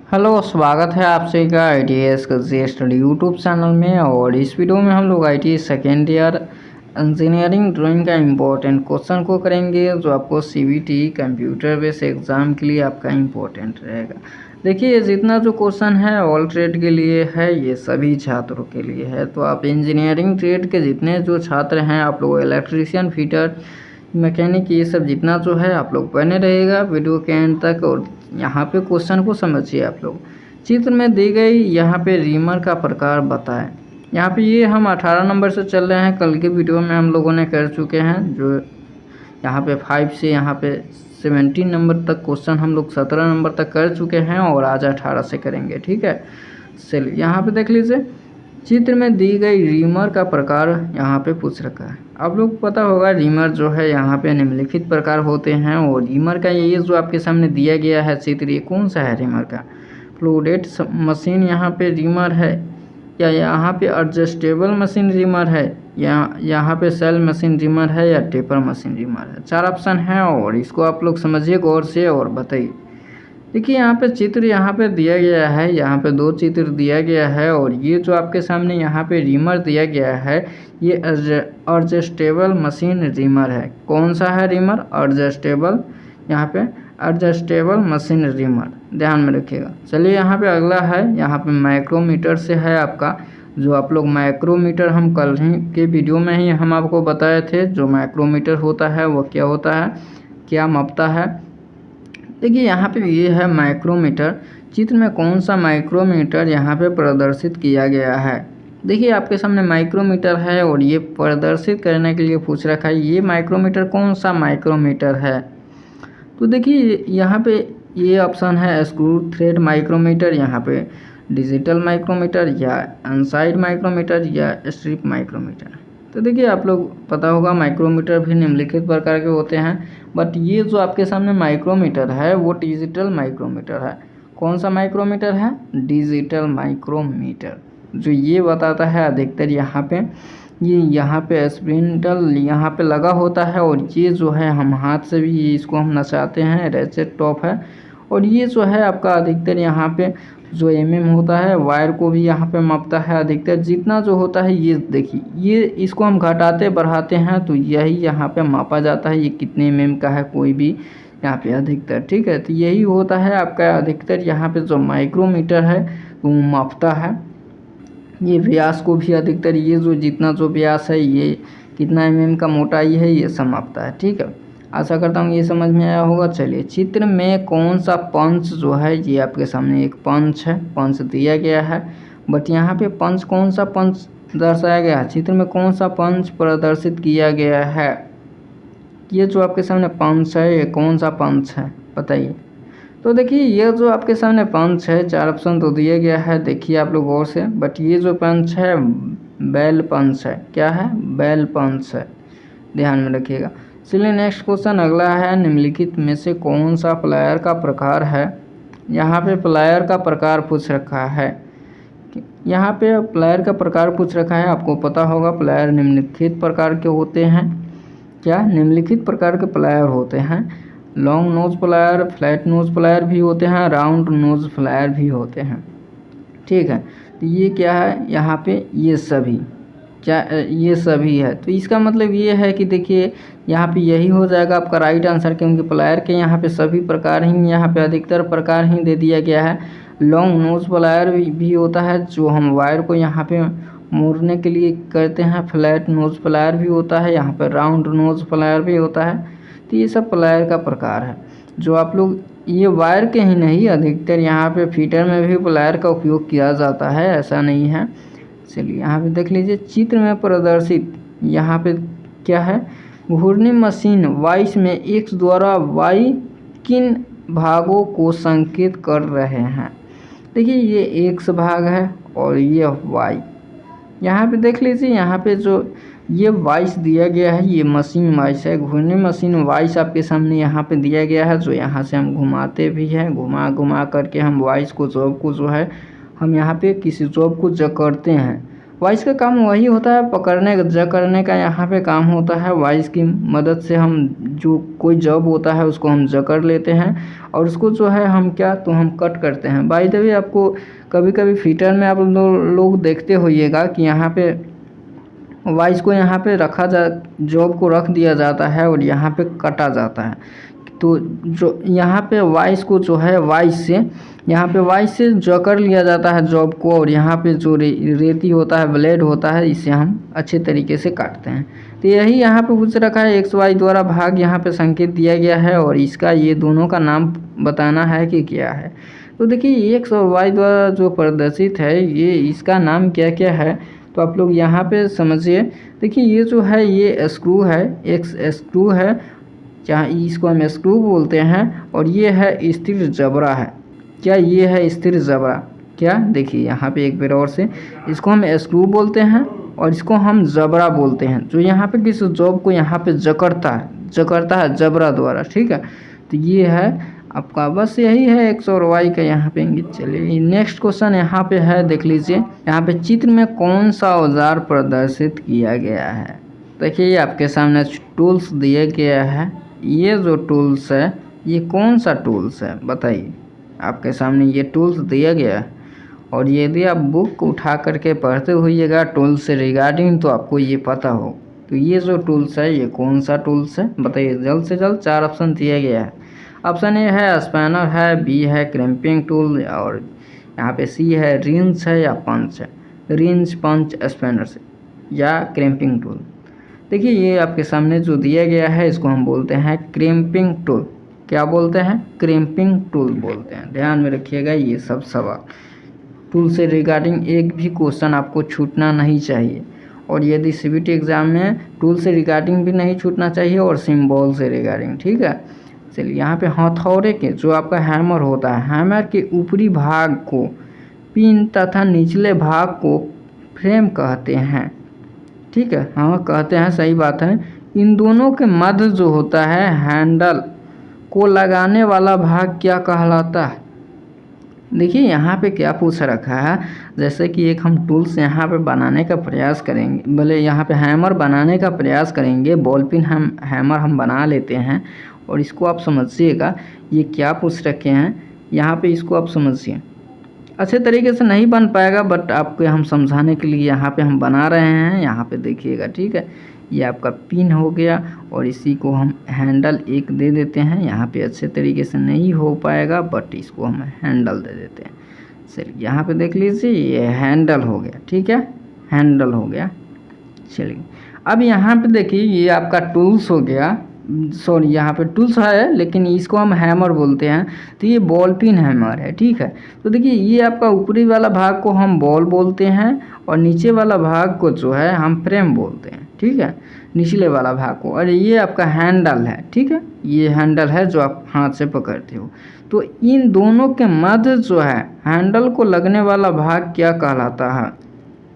Hello, स्वागत है आपसे का ITS का जी स्टडी यूट्यूब चैनल में। और इस वीडियो में हम लोग IT second year engineering drawing का इम्पोर्टेंट क्वेश्चन को करेंगे, जो आपको CBT कंप्यूटर बेस्ड एग्ज़ाम के लिए आपका इम्पोर्टेंट रहेगा। देखिए, जितना जो क्वेश्चन है ऑल ट्रेड के लिए है, ये सभी छात्रों के लिए है। तो आप इंजीनियरिंग ट्रेड के जितने जो छात्र हैं, आप लोग इलेक्ट्रीशियन, फिटर, मैकेनिक, ये सब जितना जो है आप लोग बने रहेगा वीडियो के एंड तक। और यहाँ पे क्वेश्चन को समझिए आप लोग। चित्र में दी गई यहाँ पे रीमर का प्रकार बताएं। यहाँ पे ये हम 18 नंबर से चल रहे हैं, कल के वीडियो में हम लोगों ने कर चुके हैं। जो यहाँ पे 5 से यहाँ पे 17 नंबर तक क्वेश्चन हम लोग 17 नंबर तक कर चुके हैं, और आज 18 से करेंगे। ठीक है, चलिए यहाँ पे देख लीजिए। चित्र में दी गई रीमर का प्रकार यहाँ पे पूछ रखा है। आप लोग पता होगा रीमर जो है यहाँ पे निम्नलिखित प्रकार होते हैं। और रीमर का ये जो आपके सामने दिया गया है चित्र, ये कौन सा है रीमर का? फ्लोडेड मशीन यहाँ पे रीमर है, या यहाँ पे एडजस्टेबल मशीन रीमर है, या यहाँ पे सेल मशीन रीमर है, या टेपर मशीन रीमर है। 4 ऑप्शन है, और इसको आप लोग समझिए गौर से और बताइए। देखिए, यहाँ पे चित्र यहाँ पे दिया गया है, यहाँ पे 2 चित्र दिया गया है। और ये जो आपके सामने यहाँ पे रीमर दिया गया है, ये एडजस्टेबल मशीन रीमर है। कौन सा है रीमर? एडजस्टेबल, यहाँ पे एडजस्टेबल मशीन रीमर, ध्यान में रखिएगा। चलिए यहाँ पे अगला है, यहाँ पे माइक्रोमीटर से है आपका। जो आप लोग माइक्रोमीटर, हम कल ही के वीडियो में ही हम आपको बताए थे, जो माइक्रोमीटर होता है वो क्या होता है, क्या मापता है। देखिए यहाँ पे ये है माइक्रोमीटर। चित्र में कौन सा माइक्रोमीटर यहाँ पे प्रदर्शित किया गया है? देखिए आपके सामने माइक्रोमीटर है, और ये प्रदर्शित करने के लिए पूछ रखा है ये माइक्रोमीटर कौन सा माइक्रोमीटर है। तो देखिए यहाँ पे ये ऑप्शन है स्क्रू थ्रेड माइक्रोमीटर, यहाँ पे डिजिटल माइक्रोमीटर, या अनसाइड माइक्रोमीटर, या स्ट्रिप माइक्रोमीटर। तो देखिए आप लोग पता होगा माइक्रोमीटर भी निम्नलिखित प्रकार के होते हैं, बट ये जो आपके सामने माइक्रोमीटर है वो डिजिटल माइक्रोमीटर है। कौन सा माइक्रोमीटर है? डिजिटल माइक्रोमीटर, जो ये बताता है अधिकतर यहाँ पे स्पिंडल यहाँ पे लगा होता है। और ये जो है हम हाथ से भी इसको हम नचाते हैं, रेचेट टॉप है। और ये जो है आपका अधिकतर यहाँ पे जो होता है, वायर को भी यहाँ पे मापता है अधिकतर। जितना जो होता है ये देखिए, ये इसको हम घटाते बढ़ाते हैं तो यही यहाँ पे मापा जाता है, ये कितने का है कोई भी यहाँ पे अधिकतर। ठीक है, तो यही होता है आपका अधिकतर यहाँ पे जो माइक्रोमीटर है वो मापता है। ये व्यास को भी अधिकतर, ये जो जितना जो व्यास है, ये कितना का मोटाई है, ये सब मापता है। ठीक है, आशा करता हूँ ये समझ में आया होगा। चलिए, चित्र में कौन सा पंच जो है, ये आपके सामने एक पंच है, पंच दिया गया है। बट यहाँ पे पंच, कौन सा पंच दर्शाया गया है? चित्र में कौन सा पंच प्रदर्शित किया गया है? ये जो आपके सामने पंच है, ये कौन सा पंच है बताइए। तो देखिए, ये जो आपके सामने पंच है, 4 ऑप्शन तो दिया गया है, देखिए आप लोग गौर से। बट ये जो पंच है बेल पंच है। क्या है? बेल पंच है, ध्यान में रखिएगा। चलिए नेक्स्ट क्वेश्चन अगला है, निम्नलिखित में से कौन सा प्लायर का प्रकार है? यहाँ पे प्लायर का प्रकार पूछ रखा है। यहाँ पे प्लायर का प्रकार पूछ रखा है, आपको पता होगा प्लायर निम्नलिखित प्रकार के होते हैं। क्या निम्नलिखित प्रकार के प्लायर होते हैं? Long nose plier, flat knows plier भी होते हैं, राउंड नोज प्लायर भी होते हैं। ठीक है, तो ये क्या है यहाँ पे? ये सभी, क्या ये सभी है। तो इसका मतलब ये है कि देखिए यहाँ पे यही हो जाएगा आपका राइट आंसर, क्योंकि प्लायर के यहाँ पे सभी प्रकार ही, यहाँ पे अधिकतर प्रकार ही दे दिया गया है। लॉन्ग नोज प्लायर भी होता है, जो हम वायर को यहाँ पे मोड़ने के लिए करते हैं। फ्लैट नोज प्लायर भी होता है, यहाँ पे राउंड नोज प्लायर भी होता है। तो ये सब प्लायर का प्रकार है, जो आप लोग ये वायर के ही नहीं, अधिकतर यहाँ पे फीटर में भी प्लायर का उपयोग किया जाता है, ऐसा नहीं है। चलिए यहाँ पे देख लीजिए, चित्र में प्रदर्शित यहाँ पे क्या है? घूर्णी मशीन वाइस में एक्स द्वारा वाई किन भागों को संकेत कर रहे हैं? देखिए, ये एक्स भाग है और ये वाई। यहाँ पे देख लीजिए, यहाँ पे जो ये वाइस दिया गया है, ये मशीन वाइस है। घूर्णी मशीन वाइस आपके सामने यहाँ पे दिया गया है, जो यहाँ से हम घुमाते भी हैं, घुमा करके हम वाइस को, जॉब को जो है हम यहाँ पे किसी जॉब को जकड़ते हैं। वॉइस का काम वही होता है पकड़ने जकड़ने का यहाँ पे काम होता है। वॉइस की मदद से हम जो कोई जॉब होता है उसको हम जकड़ लेते हैं और उसको जो है हम क्या तो हम कट करते हैं। बाय द वे आपको कभी कभी फिटर में आप लोग देखते होइएगा कि यहाँ पे वॉइस को यहाँ पे रखा जा जॉब को रख दिया जाता है और यहाँ पे कटा जाता है। तो जो यहाँ पे वॉइस को जो है वॉइस से यहाँ पे वॉइस से जकड़ लिया जाता है जॉब को और यहाँ पे जो रेती होता है ब्लेड होता है इससे हम अच्छे तरीके से काटते हैं। तो यही यहाँ पे पूछ रखा है एक्स वाई द्वारा भाग यहाँ पे संकेत दिया गया है और इसका ये दोनों का नाम बताना है कि क्या है। तो देखिए एक्स और वाई द्वारा जो प्रदर्शित है ये इसका नाम क्या क्या है तो आप लोग यहाँ पे समझिए। देखिए ये जो है ये स्क्रू है, एक स्क्रू है, जहाँ इसको हम स्क्रू बोलते हैं और ये है स्थिर जबड़ा है। क्या ये है स्थिर जबड़ा? क्या देखिए यहाँ पे एक बार और से, इसको हम स्क्रू बोलते हैं और इसको हम जबड़ा बोलते हैं, जो यहाँ पे किसी जॉब को यहाँ पे जकड़ता है जबड़ा द्वारा। ठीक है, तो ये है आपका, बस यही है एक्स और वाई का यहाँ पे इंगित। चलिए नेक्स्ट क्वेश्चन यहाँ पे है, देख लीजिए यहाँ पे चित्र में कौन सा औजार प्रदर्शित किया गया है। देखिए ये आपके सामने टूल्स दिए गया है। ये जो टूल्स है ये कौन सा टूल्स है बताइए। आपके सामने ये टूल्स दिया गया है और यदि आप बुक उठा करके पढ़ते होइएगा टूल्स से रिगार्डिंग तो आपको ये पता हो। तो ये जो टूल्स है ये कौन सा टूल्स है बताइए जल्द से जल्द। 4 ऑप्शन दिया गया है। ऑप्शन ए है स्पैनर है, बी है क्रैम्पिंग टूल और यहाँ पे सी है रिंच है या पंच है। रिंच, पंच, स्पैनर से या क्रैम्पिंग टूल। देखिए ये आपके सामने जो दिया गया है इसको हम बोलते हैं क्रैम्पिंग टूल। क्या बोलते हैं? क्रैम्पिंग टूल बोलते हैं। ध्यान में रखिएगा ये सब सवाल टूल से रिगार्डिंग एक भी क्वेश्चन आपको छूटना नहीं चाहिए और यदि सीबीटी एग्जाम में टूल से रिगार्डिंग भी नहीं छूटना चाहिए और सिंबल से रिगार्डिंग। ठीक है, चलिए यहाँ पे हथौड़े के जो आपका हैमर होता है, हैमर के ऊपरी भाग को पिन तथा निचले भाग को फ्रेम कहते हैं। ठीक है, हाँ कहते हैं, सही बात है। इन दोनों के मध्य जो होता है हैंडल को लगाने वाला भाग क्या कहलाता है? देखिए यहाँ पे क्या पूछ रखा है, जैसे कि एक हम टूल्स यहाँ पे बनाने का प्रयास करेंगे, भले यहाँ पे हैमर बनाने का प्रयास करेंगे, बॉल पिन हम हैमर हम बना लेते हैं और इसको आप समझिएगा ये क्या पूछ रखे हैं यहाँ पे, इसको आप समझिए। अच्छे तरीके से नहीं बन पाएगा बट आपको हम समझाने के लिए यहाँ पे हम बना रहे हैं, यहाँ पे देखिएगा। ठीक है, ये आपका पिन हो गया और इसी को हम हैंडल एक दे देते हैं। यहाँ पे अच्छे तरीके से नहीं हो पाएगा बट इसको हम हैंडल दे देते हैं। चलिए यहाँ पे देख लीजिए ये हैंडल हो गया। ठीक है, हैंडल हो गया। चलिए अब यहाँ पे देखिए ये आपका टूल्स हो गया, सॉरी यहाँ पे टूल्स है लेकिन इसको हम हैमर बोलते हैं। तो ये बॉल पिन हैमर है। ठीक है, तो देखिए ये आपका ऊपरी वाला भाग को हम बॉल बोलते हैं और नीचे वाला भाग को जो है हम फ्रेम बोलते हैं। ठीक है, निचले वाला भाग को, और ये आपका हैंडल है। ठीक है, ये हैंडल है जो आप हाथ से पकड़ते हो। तो इन दोनों के मध्य जो है हैंडल को लगने वाला भाग क्या कहलाता है?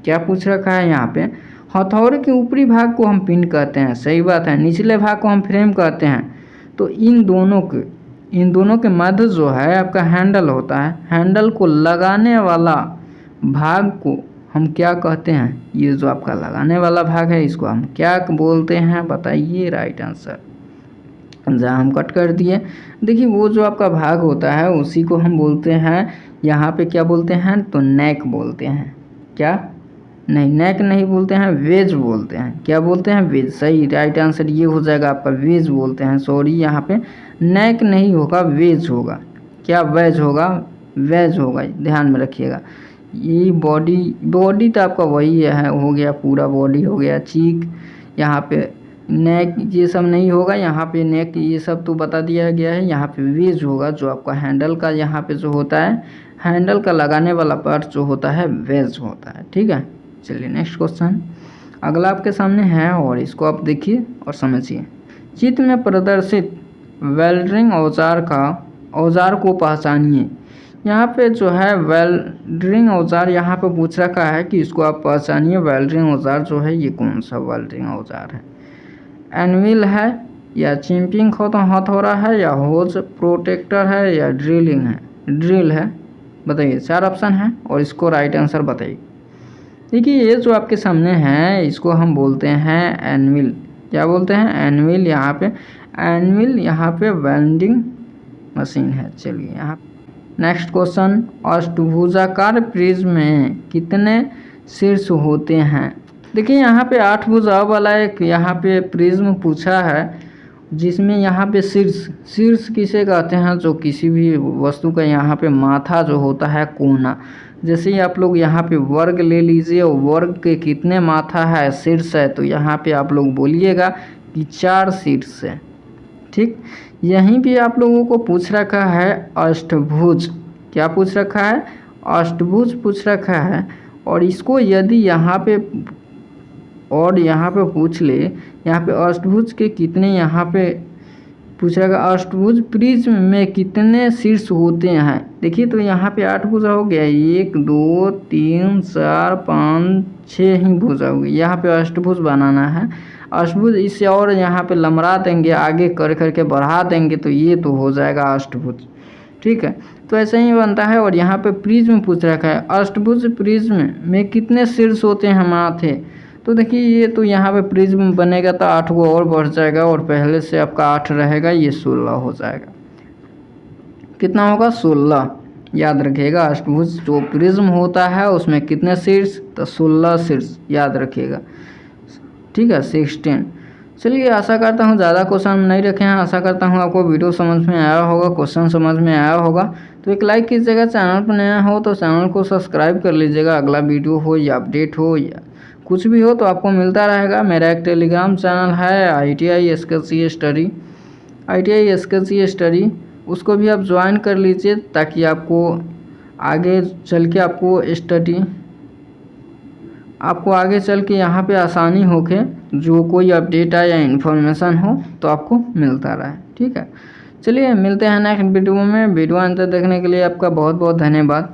क्या पूछ रखा है यहाँ पे? हथौड़े के ऊपरी भाग को हम पिन कहते हैं, सही बात है। निचले भाग को हम फ्रेम कहते हैं। तो इन दोनों के मध्य जो है आपका हैंडल होता है। हैंडल को लगाने वाला भाग को हम क्या कहते हैं? ये जो आपका लगाने वाला भाग है इसको हम क्या बोलते हैं बताइए राइट आंसर। जहाँ हम कट कर दिए, देखिए वो जो आपका भाग होता है उसी को हम बोलते हैं यहाँ पे क्या बोलते हैं तो नेक बोलते हैं। क्या? नहीं, नेक नहीं बोलते हैं, वेज बोलते हैं। क्या बोलते हैं? वेज। सही, राइट आंसर ये हो जाएगा आपका, वेज बोलते हैं। सॉरी यहाँ पे नेक नहीं होगा, वेज होगा। क्या वेज होगा? वेज होगा, ध्यान में रखिएगा। ये बॉडी तो आपका वही है, हो गया पूरा बॉडी हो गया। चीक यहाँ पे नेक ये सब नहीं होगा, यहाँ पे नेक ये सब तो बता दिया गया है। यहाँ पे वेज होगा, जो आपका हैंडल का यहाँ पे जो होता है हैंडल का लगाने वाला पार्ट जो होता है वेज होता है। ठीक है, चलिए नेक्स्ट क्वेश्चन अगला आपके सामने है और इसको आप देखिए और समझिए। चित्र में प्रदर्शित वेल्डरिंग औजार को पहचानिए। यहाँ पे जो है वेल्डरिंग औजार यहाँ पे पूछ रखा है कि इसको आप पहचानिए। वेल्डरिंग औजार जो है ये कौन सा वेल्डरिंग औजार है? एनविल है या चिम्पिंग हथौड़ा है या होज प्रोटेक्टर है या ड्रिल है? बताइए, 4 ऑप्शन है और इसको राइट आंसर बताइए। देखिए ये जो आपके सामने है इसको हम बोलते हैं एनविल। क्या बोलते हैं? एनविल। यहाँ पे एनविल, यहाँ पे वेल्डिंग मशीन है। चलिए यहाँ नेक्स्ट क्वेश्चन, अष्टभुजाकार प्रिज्म में कितने शीर्ष होते हैं? देखिए यहाँ पे 8 भुजाओं वाला एक यहाँ पे प्रिज्म पूछा है, जिसमें यहाँ पे शीर्ष किसे कहते हैं? जो किसी भी वस्तु का यहाँ पे माथा जो होता है, कोना। जैसे ही आप लोग यहाँ पे वर्ग ले लीजिए, वर्ग के कितने माथा है, शीर्ष है, तो यहाँ पे आप लोग बोलिएगा कि 4 शीर्ष है। ठीक, यहीं भी आप लोगों को पूछ रखा है अष्टभुज। क्या पूछ रखा है? अष्टभुज पूछ रखा है। और इसको यदि यहाँ पे पूछ ले, यहाँ पे अष्टभुज के कितने यहाँ पे पूछ रखा, अष्टभुज प्रिज्म में कितने शीर्ष होते हैं? देखिए तो यहाँ पे 8 भुजा हो गया, 1 2 3 4 5 6 ही भुजा हो गई। यहाँ पे अष्टभुज बनाना है। अष्टभुज इससे और यहाँ पे लमरा देंगे, आगे कर करके बढ़ा देंगे, तो ये तो हो जाएगा अष्टभुज। ठीक है, तो ऐसे ही बनता है। और यहाँ पे प्रिज्म पूछ रखा है, अष्टभुज प्रिज्म में कितने शीर्ष होते हैं माथे? तो देखिए ये तो यहाँ पे प्रिज्म बनेगा तो 8 को और बढ़ जाएगा, और पहले से आपका 8 रहेगा, ये 16 हो जाएगा। कितना होगा? 16। याद रखिएगा, अष्टभुज जो प्रिज्म होता है उसमें कितने शीर्ष? तो 16 शीर्ष, याद रखिएगा। ठीक है, 16। चलिए आशा करता हूँ ज़्यादा क्वेश्चन नहीं रखे हैं। आशा करता हूँ आपको वीडियो समझ में आया होगा, क्वेश्चन समझ में आया होगा। तो एक लाइक कीजिएगा, चैनल पर नया हो तो चैनल को सब्सक्राइब कर लीजिएगा। अगला वीडियो हो या अपडेट हो या कुछ भी हो तो आपको मिलता रहेगा। मेरा एक टेलीग्राम चैनल है ITI SKC study, ITI SKC study, उसको भी आप ज्वाइन कर लीजिए, ताकि आपको आगे चल के आपको आगे चल के यहाँ पे आसानी हो के जो कोई अपडेट आए या इन्फॉर्मेशन हो तो आपको मिलता रहे। ठीक है, चलिए मिलते हैं नेक्स्ट वीडियो में। वीडियो अंत तक देखने के लिए आपका बहुत बहुत धन्यवाद।